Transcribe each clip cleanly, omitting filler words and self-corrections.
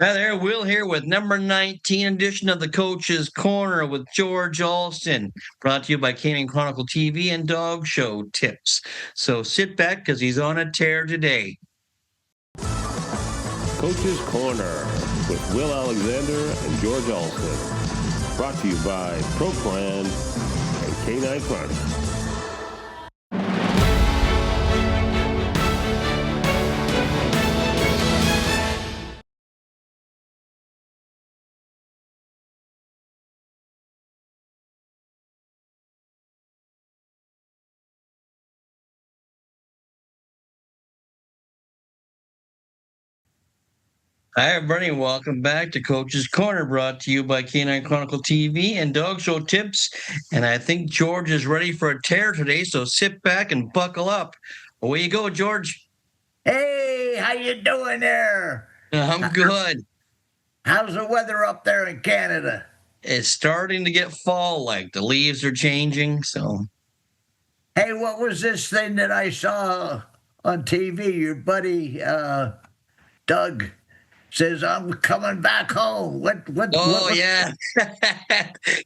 Hi there, Will here with number 19 edition of the Coach's Corner with George Alston, brought to you by Canine Chronicle TV and Dog Show Tips. So sit back because he's on a tear today. Coach's Corner with Will Alexander and George Alston, brought to you by ProPlan and Canine Chronicle. Hi, everybody. Welcome back to Coach's Corner, brought to you by Canine Chronicle TV and Dog Show Tips. And I think George is ready for a tear today, so sit back and buckle up. Away you go, George. Hey, how you doing there? I'm good. How's the weather up there in Canada? It's starting to get fall-like. The leaves are changing, so... Hey, what was this thing that I saw on TV? Your buddy, Doug, says, I'm coming back home. What Yeah.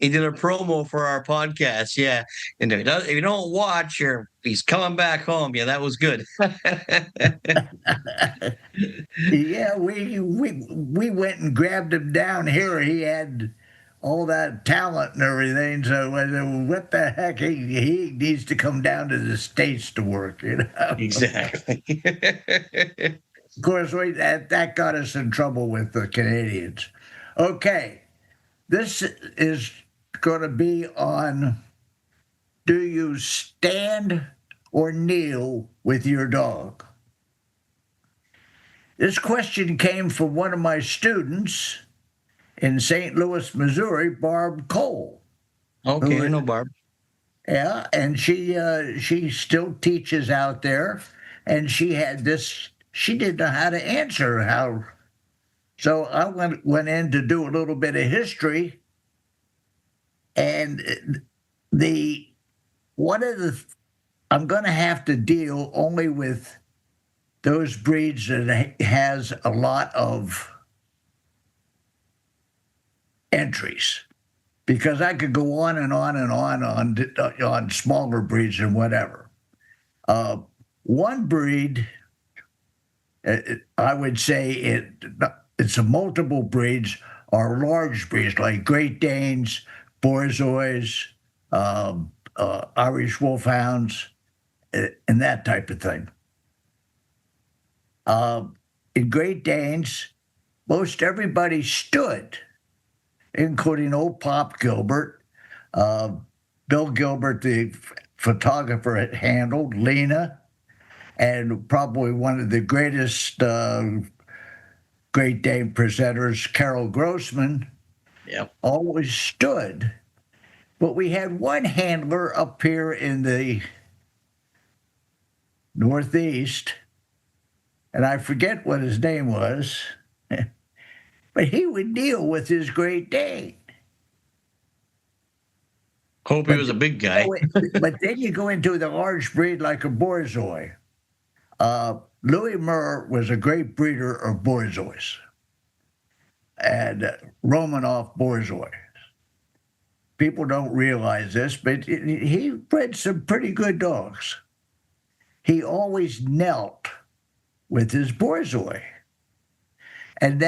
He did a promo for our podcast, yeah. And if you don't watch, he's coming back home. Yeah, that was good. Yeah, we went and grabbed him down here. He had all that talent and everything. So I said, what the heck? He needs to come down to the States to work, you know? Exactly. Of course, that got us in trouble with the Canadians. Okay, this is going to be on, do you stand or kneel with your dog? This question came from one of my students in St. Louis, Missouri, Barb Cole. Okay, I know Barb. Yeah, and she still teaches out there, and she didn't know how to answer how. So I went in to do a little bit of history, and I'm going to have to deal only with those breeds that has a lot of entries, because I could go on and on and on smaller breeds and whatever. One breed, I would say it's a multiple breeds, are large breeds like Great Danes, Borzois, Irish Wolfhounds, and that type of thing. In Great Danes, most everybody stood, including old Pop Gilbert, Bill Gilbert, the photographer, handled Lena, and probably one of the greatest Great Dane presenters, Carol Grossman, always stood. But we had one handler up here in the Northeast, and I forget what his name was, but he would kneel with his Great Dane. Hope he was a big guy. But then you go into the large breed like a Borzoi. Louis Murr was a great breeder of Borzois and Romanoff Borzois. People don't realize this, but he bred some pretty good dogs. He always knelt with his Borzoi. And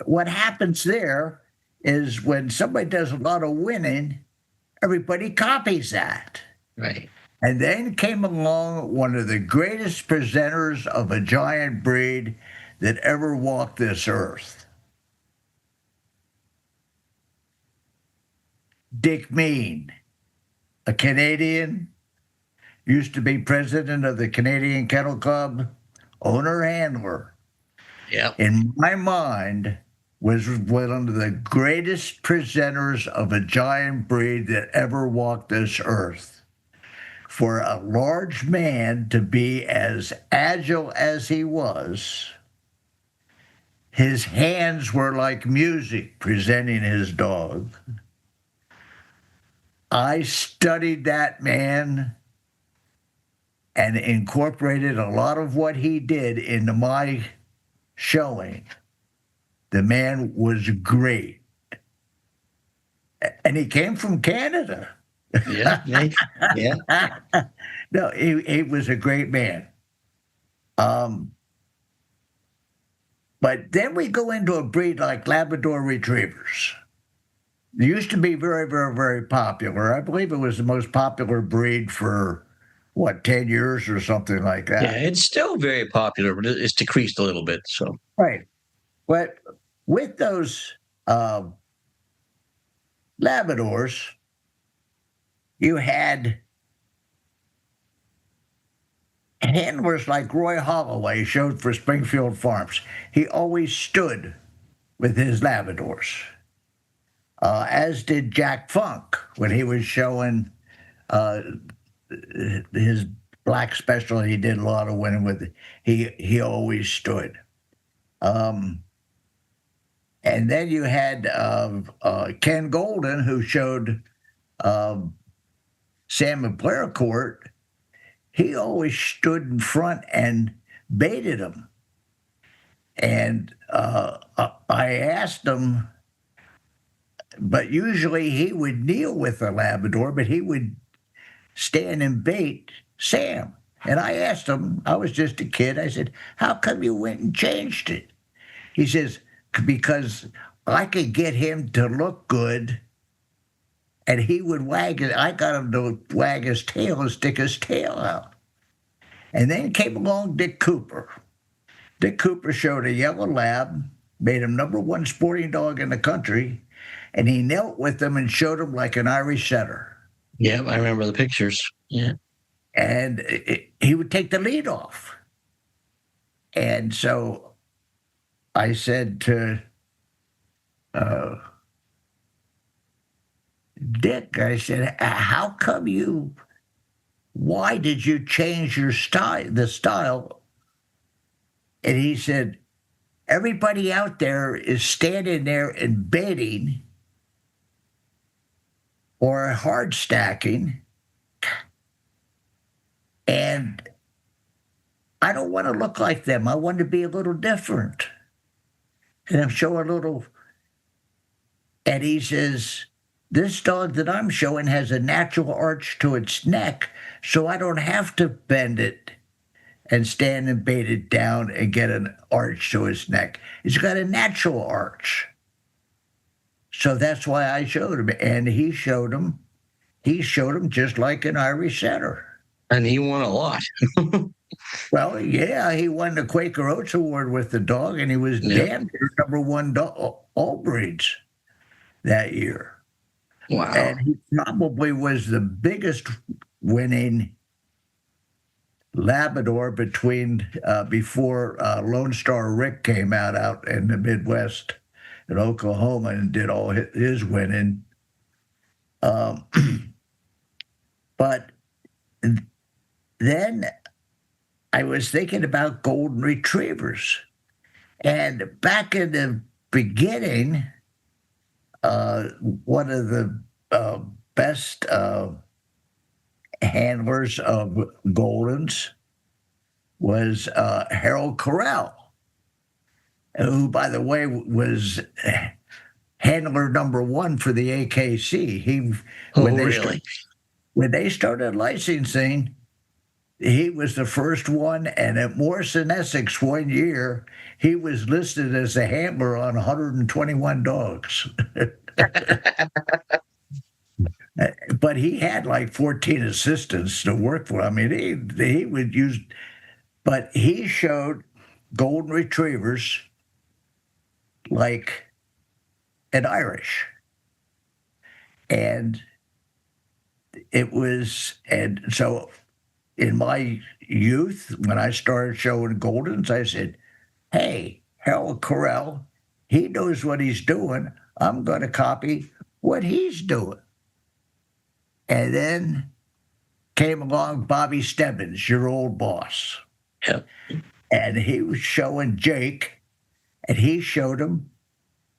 what happens there is when somebody does a lot of winning, everybody copies that. Right. And then came along one of the greatest presenters of a giant breed that ever walked this earth. Dick Mean, a Canadian, used to be president of the Canadian Kennel Club, owner-handler. Yeah. In my mind, was one of the greatest presenters of a giant breed that ever walked this earth. For a large man to be as agile as he was, his hands were like music presenting his dog. I studied that man and incorporated a lot of what he did into my showing. The man was great. And he came from Canada. Yeah. Yeah. No, he was a great man. But then we go into a breed like Labrador Retrievers. It used to be very, very, very popular. I believe it was the most popular breed for, 10 years or something like Yeah. that. It's still very popular, but it's decreased a little bit. So, Right. But with those Labradors, you had handlers like Roy Holloway showed for Springfield Farms. He always stood with his Labradors, as did Jack Funk when he was showing his black special. He did a lot of winning with it. He always stood. And then you had Ken Golden, who showed Sam McBlair Court. He always stood in front and baited him. And I asked him, but usually he would kneel with the Labrador, but he would stand and bait Sam. And I asked him, I was just a kid, I said, how come you went and changed it? He says, because I could get him to look good and he would wag it. I got him to wag his tail and stick his tail out. And then came along Dick Cooper. Dick Cooper showed a yellow lab, made him =1 sporting dog in the country, and he knelt with them and showed him like an Irish setter. yeah, I remember the pictures. Yeah. And he would take the lead off. And so I said to Dick, I said, why did you change your style, the style? And he said, everybody out there is standing there and baiting or hard stacking. And I don't want to look like them. I want to be a little different. And I'm showing a little. And he says, this dog that I'm showing has a natural arch to its neck, so I don't have to bend it and stand and bait it down and get an arch to its neck. It's got a natural arch. So that's why I showed him. And he showed him just like an Irish setter. And he won a lot. Well, yeah, he won the Quaker Oats Award with the dog, and he was damn near #1 all breeds that year. Wow. And he probably was the biggest winning Labrador before Lone Star Rick came out in the Midwest in Oklahoma and did all his winning. But then I was thinking about golden retrievers. And back in the beginning, one of the best handlers of Goldens was Harold Corral, who, by the way, was handler #1 for the AKC. When they started licensing, he was the first one, and at Morrison Essex one year, he was listed as a handler on 121 dogs. But he had like 14 assistants to work for him. I mean, he would use, but he showed golden retrievers like an Irish. And so in my youth, when I started showing Goldens, I said, hey, Harold Corral, he knows what he's doing. I'm going to copy what he's doing. And then came along Bobby Stebbins, your old boss. Yep. And he was showing Jake, and he showed him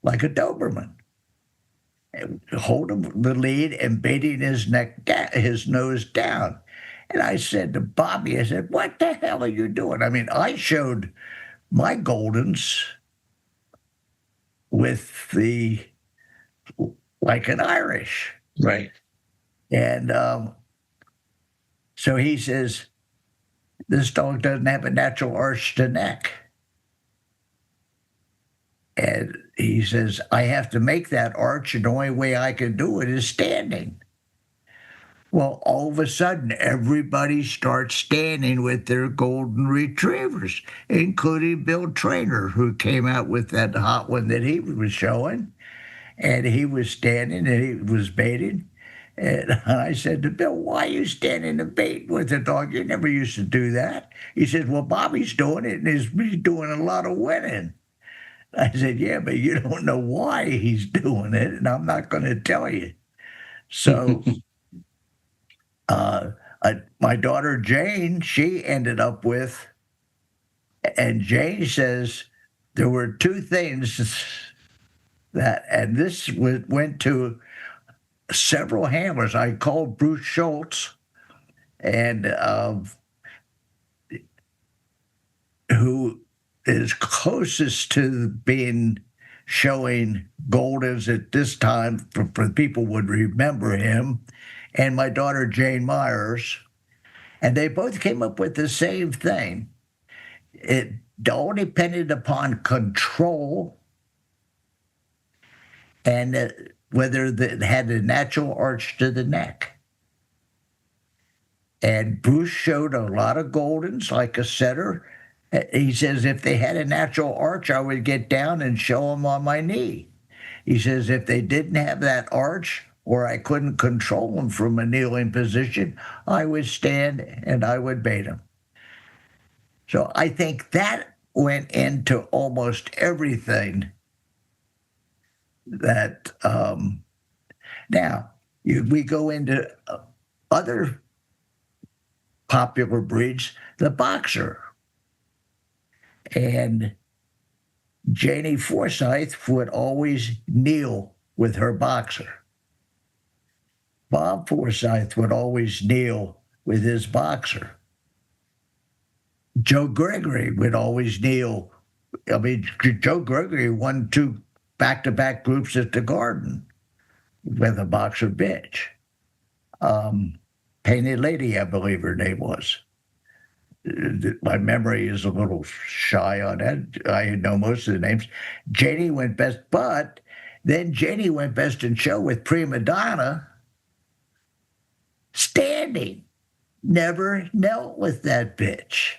like a Doberman, holding the lead and baiting his nose down. And I said to Bobby, I said, what the hell are you doing? I mean, I showed my Goldens with the, like an Irish. Right. And so he says, this dog doesn't have a natural arch to neck. And he says, I have to make that arch, and the only way I can do it is standing. Well, all of a sudden, everybody starts standing with their golden retrievers, including Bill Traynor, who came out with that hot one that he was showing. And he was standing and he was baiting. And I said to Bill, why are you standing and baiting with the dog? You never used to do that. He said, well, Bobby's doing it, and he's doing a lot of winning. I said, yeah, but you don't know why he's doing it, and I'm not going to tell you. So my daughter Jane, she ended up with, and Jane says there were two things that, and this went to several handlers. I called Bruce Schultz, and who is closest to being showing Goldens at this time, for people would remember him, and my daughter Jane Myers, and they both came up with the same thing. It all depended upon control and whether it had a natural arch to the neck. And Bruce showed a lot of Goldens, like a setter. He says, if they had a natural arch, I would get down and show them on my knee. He says, if they didn't have that arch, or I couldn't control them from a kneeling position, I would stand and I would bait them. So I think that went into almost everything that, now, we go into other popular breeds, the boxer. And Janie Forsyth would always kneel with her boxer. Bob Forsyth would always kneel with his boxer. Joe Gregory would always kneel. I mean, Joe Gregory won 2 back-to-back groups at the Garden with a boxer bitch. Painted Lady, I believe her name was. My memory is a little shy on that. I know most of the names. Janie went best, but then Janie went best in show with Prima Donna standing. Never knelt with that bitch.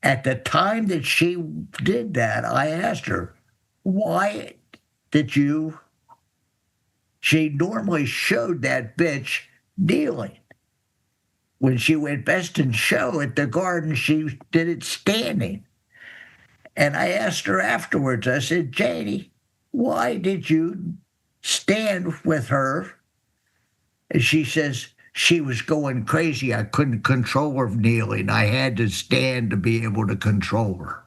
At the time that she did that, I asked her, why did you? She normally showed that bitch kneeling. When she went best in show at the Garden, she did it standing. And I asked her afterwards, I said, Janie, why did you stand with her? And she says, she was going crazy. I couldn't control her kneeling. I had to stand to be able to control her.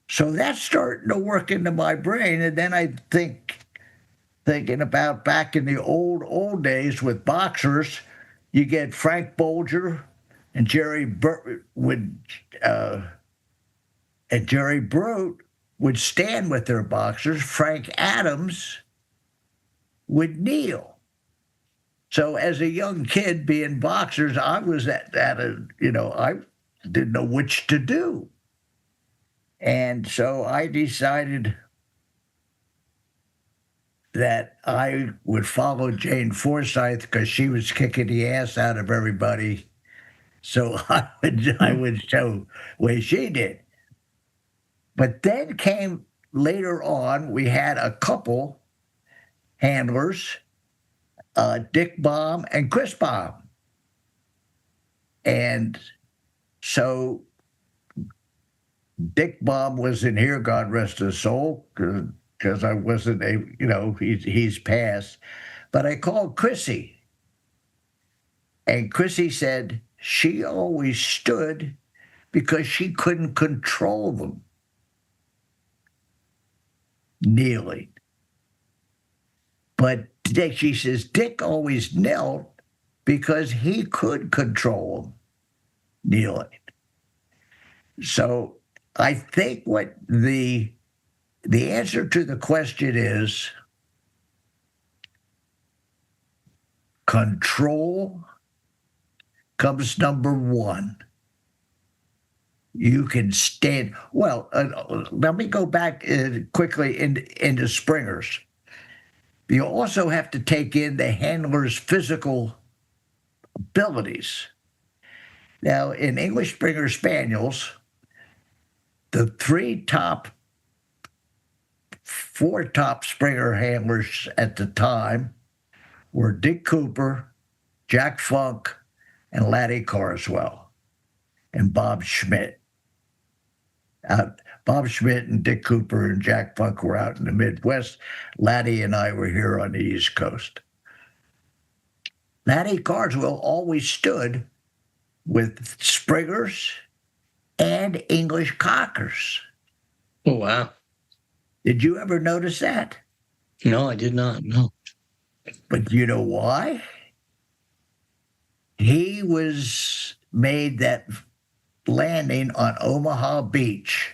So that's starting to work into my brain. And then I thinking about back in the old days with boxers, you get Frank Bolger and Jerry Brote would stand with their boxers. Frank Adams would kneel. So as a young kid being boxers, I was at a, I didn't know which to do. And so I decided that I would follow Jane Forsyth because she was kicking the ass out of everybody. So I would show way she did. But then came later on, we had a couple handlers, Dick Baum and Chris Baum. And so Dick Baum was in here, God rest his soul, because I wasn't he's passed. But I called Chrissy. And Chrissy said she always stood because she couldn't control them kneeling. But she says Dick always knelt because he could control them kneeling. So I think what the answer to the question is control comes number one. You can stand. Well, let me go back quickly into springers. You also have to take in the handler's physical abilities. Now, in English Springer Spaniels, the four top Springer handlers at the time were Dick Cooper, Jack Funk, and Laddie Carswell, and Bob Schmidt. Bob Schmidt and Dick Cooper and Jack Funk were out in the Midwest. Laddie and I were here on the East Coast. Laddie Carswell always stood with Springers and English Cockers. Oh, wow. Did you ever notice that? No, I did not. No. But you know why? He was made that landing on Omaha Beach.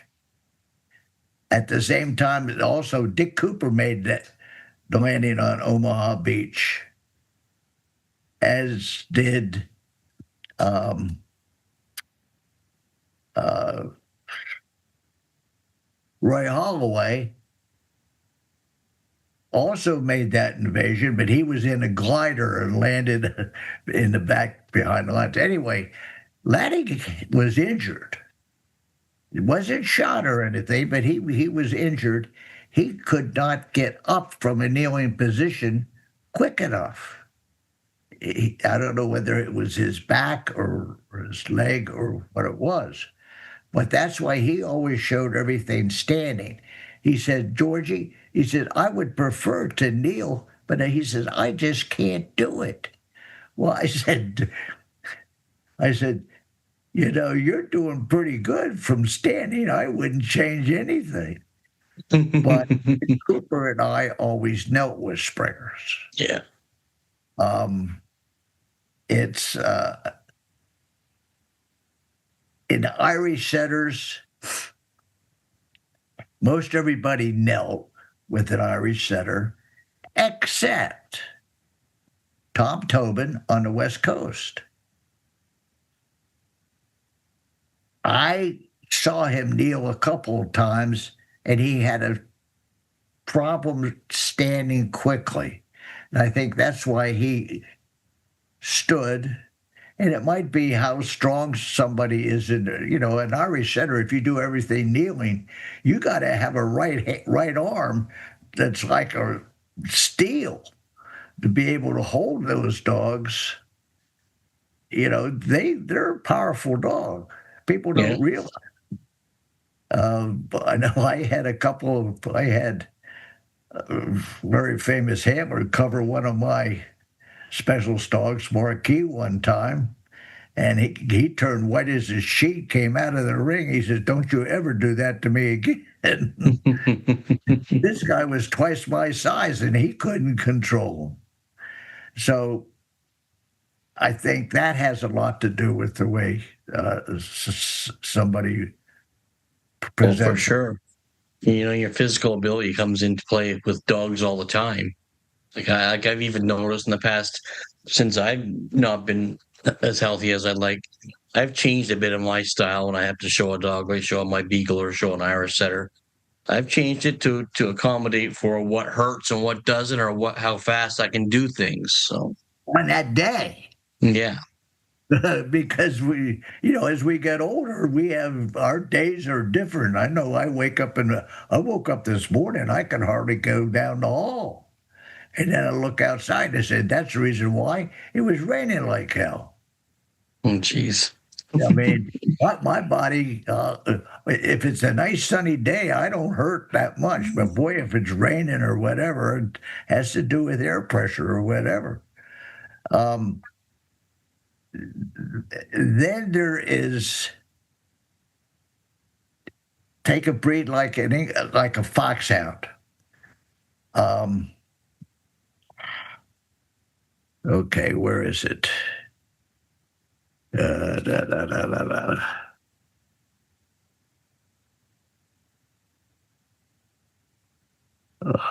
At the same time, also Dick Cooper made the landing on Omaha Beach, as did Roy Holloway. Also made that invasion, but he was in a glider and landed in the back behind the lines. Anyway, Laddie was injured. He wasn't shot or anything, but he was injured. He could not get up from a kneeling position quick enough. I don't know whether it was his back or his leg or what it was, but that's why he always showed everything standing. He said, Georgie, he said, I would prefer to kneel, but he says, I just can't do it. Well, I said, you know, you're doing pretty good from standing. I wouldn't change anything. But Cooper and I always knelt with Springers. Yeah. It's in Irish setters, most everybody knelt with an Irish setter, except Tom Tobin on the West Coast. I saw him kneel a couple of times, and he had a problem standing quickly. And I think that's why he stood. And it might be how strong somebody is in, you know, an Irish setter. If you do everything kneeling, you got to have a right arm that's like a steel to be able to hold those dogs. You know, they're a powerful dog. People don't realize. But I know I had a very famous handler cover one of my specials dogs, Marquis, one time. And he turned white as a sheet, came out of the ring. He says, don't you ever do that to me again. This guy was twice my size, and he couldn't control him. So I think that has a lot to do with the way somebody presents. Oh, for sure. You know, your physical ability comes into play with dogs all the time. I've even noticed in the past, since I've not been as healthy as I'd like, I've changed a bit of my style when I have to show a dog, like show my beagle or show an Irish setter. I've changed it to accommodate for what hurts and what doesn't, or how fast I can do things. So on that day. Yeah. Because as we get older, our days are different. I know I woke up this morning, I can hardly go down the hall. And then I look outside and said, that's the reason why it was raining like hell. Oh, jeez. I mean, my body, if it's a nice sunny day, I don't hurt that much. But boy, if it's raining or whatever, it has to do with air pressure or whatever. Then there is take a breed like a foxhound. Okay, where is it?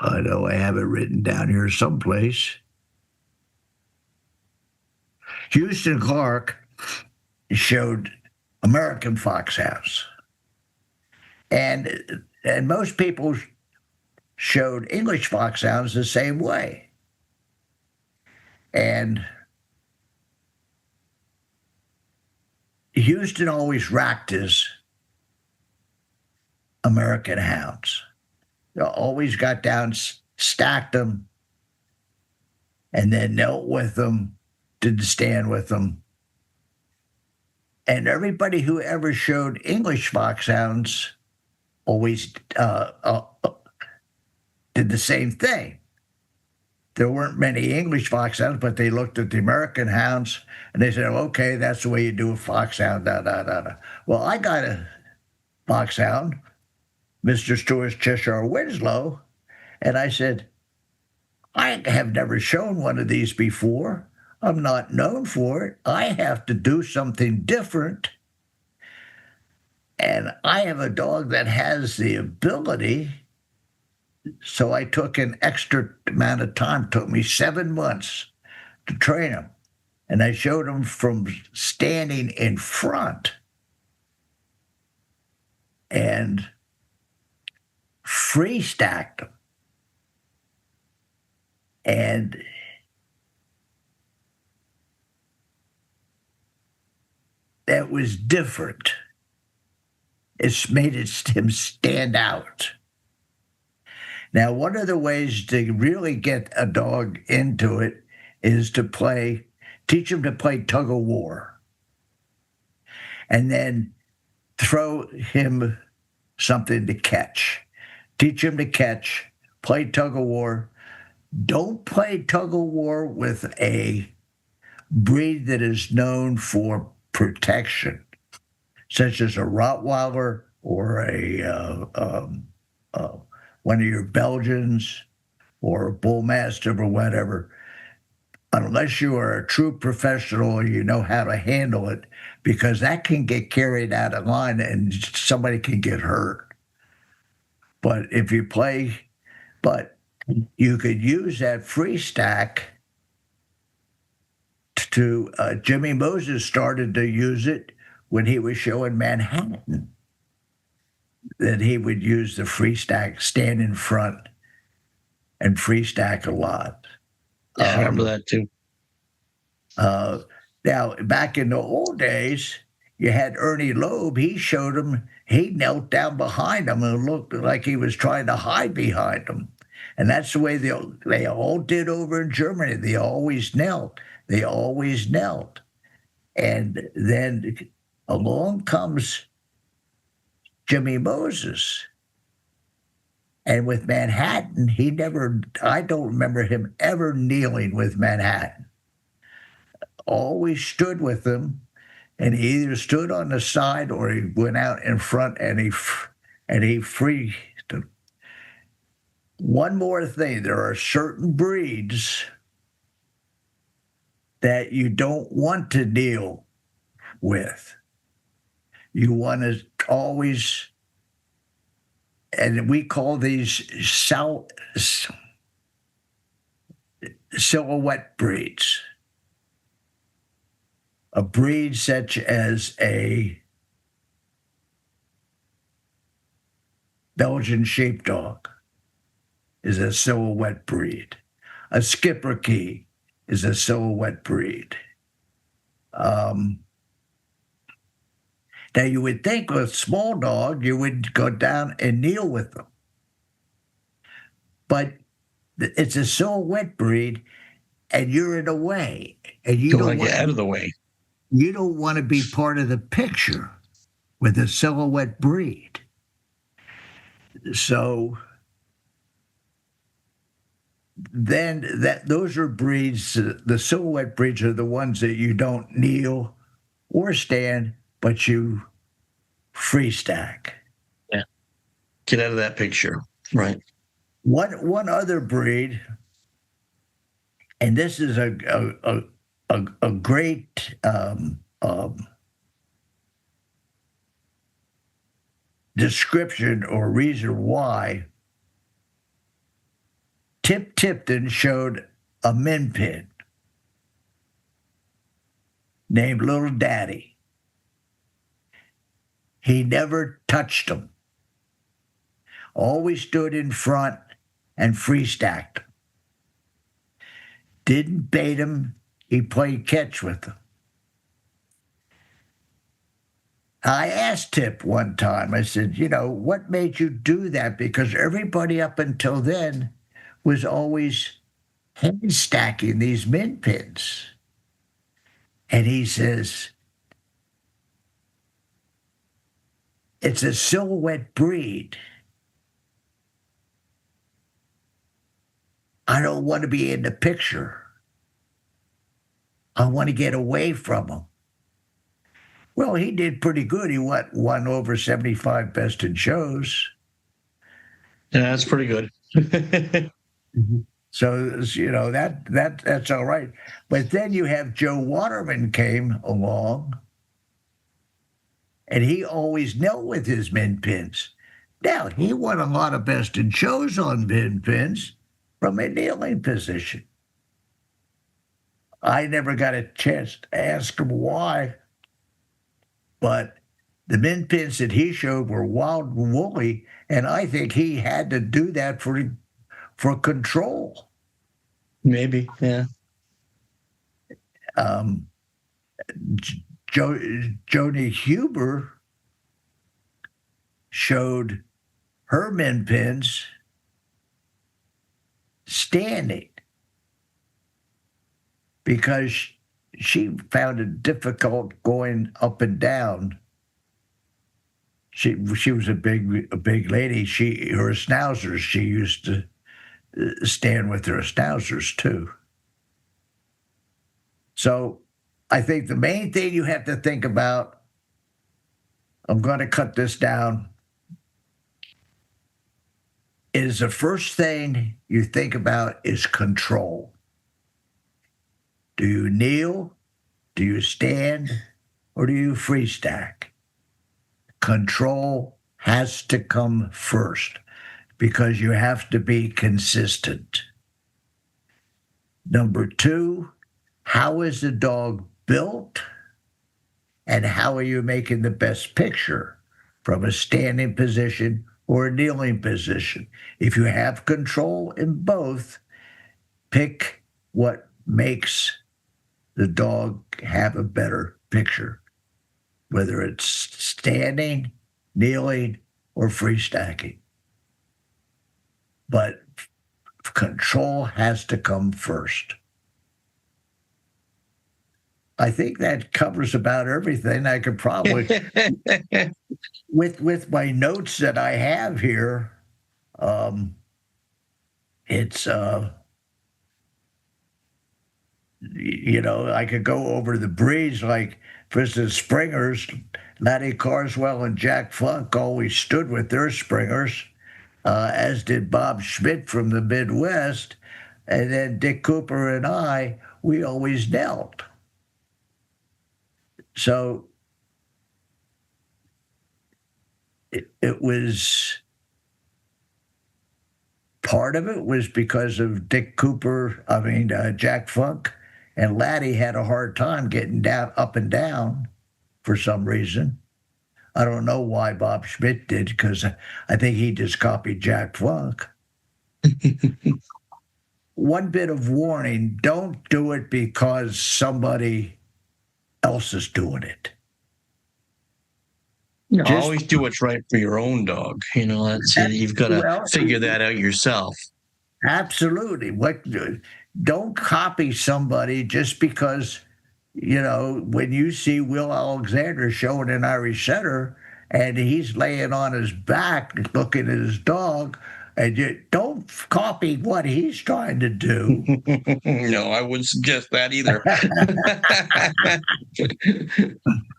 I know I have it written down here someplace. Houston Clark showed American foxhounds, and most people showed English foxhounds the same way. And Houston always racked his American hounds. They always got down, stacked them, and then knelt with them, didn't stand with them. And everybody who ever showed English foxhounds always did the same thing. There weren't many English foxhounds, but they looked at the American hounds and they said, okay, that's the way you do a foxhound, da, da, da, da. Well, I got a foxhound, Mr. Stewart's Cheshire Winslow, and I said, I have never shown one of these before. I'm not known for it. I have to do something different. And I have a dog that has the ability. So I took an extra amount of time. It took me 7 months to train him. And I showed him from standing in front and free stacked him. And that was different. It's made him stand out. Now, one of the ways to really get a dog into it is to teach him to play tug of war. And then throw him something to catch. Teach him to catch, play tug of war. Don't play tug of war with a breed that is known for protection, such as a Rottweiler or one of your Belgians or a Bull Mastiff or whatever, unless you are a true professional and you know how to handle it, because that can get carried out of line and somebody can get hurt. But if you you could use that free stack to, Jimmy Moses started to use it when he was showing Manhattan, that he would use the free stack, stand in front and free stack a lot. I remember that too. Now, back in the old days, you had Ernie Loeb. He showed him, he knelt down behind him and looked like he was trying to hide behind him. And that's the way they all did over in Germany. They always knelt. They always knelt. And then along comes Jimmy Moses. And with Manhattan, I don't remember him ever kneeling with Manhattan. Always stood with him, and he either stood on the side or he went out in front and he freed him. One more thing, there are certain breeds that you don't want to deal with. You want to always, and we call these silhouette breeds. A breed such as a Belgian sheepdog is a silhouette breed. A Schipperke is a silhouette breed. Now, you would think with a small dog, you would go down and kneel with them. But it's a silhouette breed, and you're in the way. And you don't want to get out of the way. You don't want to be part of the picture with a silhouette breed. So then those are breeds, the silhouette breeds are the ones that you don't kneel or stand, but you free stack. Yeah. Get out of that picture. Right. One other breed, and this is a great description or reason why Tip Tipton showed a min pin named Little Daddy. He never touched him. Always stood in front and free stacked. Didn't bait him. He played catch with them. I asked Tip one time, I said, what made you do that? Because everybody up until then was always hand stacking these min pins. And he says, it's a silhouette breed. I don't want to be in the picture. I want to get away from him. Well, he did pretty good. He won over 75 best in shows. Yeah, that's pretty good. So, that's all right. But then you have Joe Waterman came along, and he always knelt with his min pins. Now, he won a lot of best in shows on min pins from a kneeling position. I never got a chance to ask him why, but the min pins that he showed were wild and woolly, and I think he had to do that for control. Maybe, yeah. Joni Huber showed her min pins standing because she found it difficult going up and down. She was a big lady. Her schnauzers, she used to stand with her schnauzers too. So I think the main thing you have to think about, I'm going to cut this down, is the first thing you think about is control. Do you kneel? Do you stand? Or do you free stack? Control has to come first because you have to be consistent. Number two, how is the dog built? And how are you making the best picture from a standing position or a kneeling position? If you have control in both, pick what makes the dog have a better picture, whether it's standing, kneeling, or free stacking. But control has to come first. I think that covers about everything. I could probably, with my notes that I have here, it's I could go over the breeds, like, for instance, Springers. Laddie Carswell and Jack Funk always stood with their Springers, as did Bob Schmidt from the Midwest. And then Dick Cooper and we always knelt. So it was, part of it was because of Jack Funk, and Laddie had a hard time getting up and down for some reason. I don't know why Bob Schmidt did, because I think he just copied Jack Funk. One bit of warning, don't do it because somebody else is doing it. Always do what's right for your own dog. You've got to figure that out yourself. Absolutely. Don't copy somebody just because, when you see Will Alexander showing an Irish setter and he's laying on his back looking at his dog, and you don't copy what he's trying to do. No, I wouldn't suggest that either.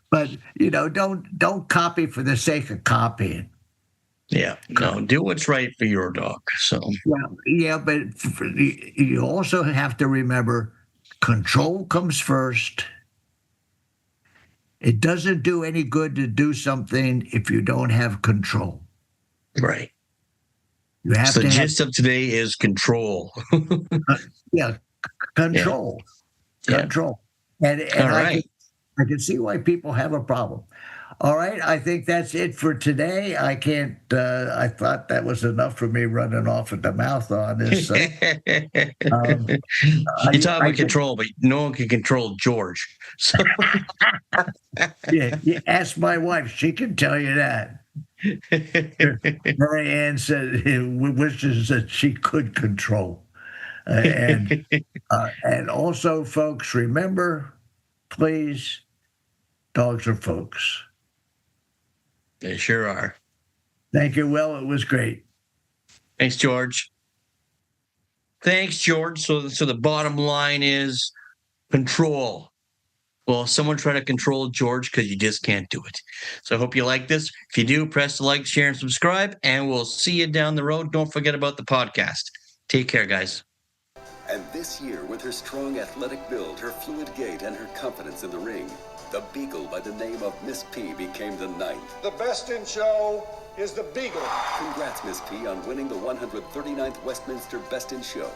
But don't copy for the sake of copying. Yeah, no, do what's right for your dog. So but you also have to remember, control comes first. It doesn't do any good to do something if you don't have control. Right. You have So the to have, gist of today is control. yeah, control, Yeah. control. And All right. I can see why people have a problem. All right, I think that's it for today. I can't. I thought that was enough for me running off at the mouth on this. Um, You talk I about control, but no one can control George. So yeah, you ask my wife; she can tell you that. Mary Ann said wishes that she could control, and also, folks, remember, please, dogs are folks. They sure are. Thank you. Well, it was great. Thanks, George. Thanks, George. So the bottom line is control. Well, someone try to control George because you just can't do it. So I hope you like this. If you do, press the like, share, and subscribe, and we'll see you down the road. Don't forget about the podcast. Take care, guys. And this year, with her strong athletic build, her fluid gait, and her confidence in the ring, the Beagle by the name of Miss P became the 9th. The best in show is the Beagle. Congrats, Miss P, on winning the 139th Westminster Best in Show.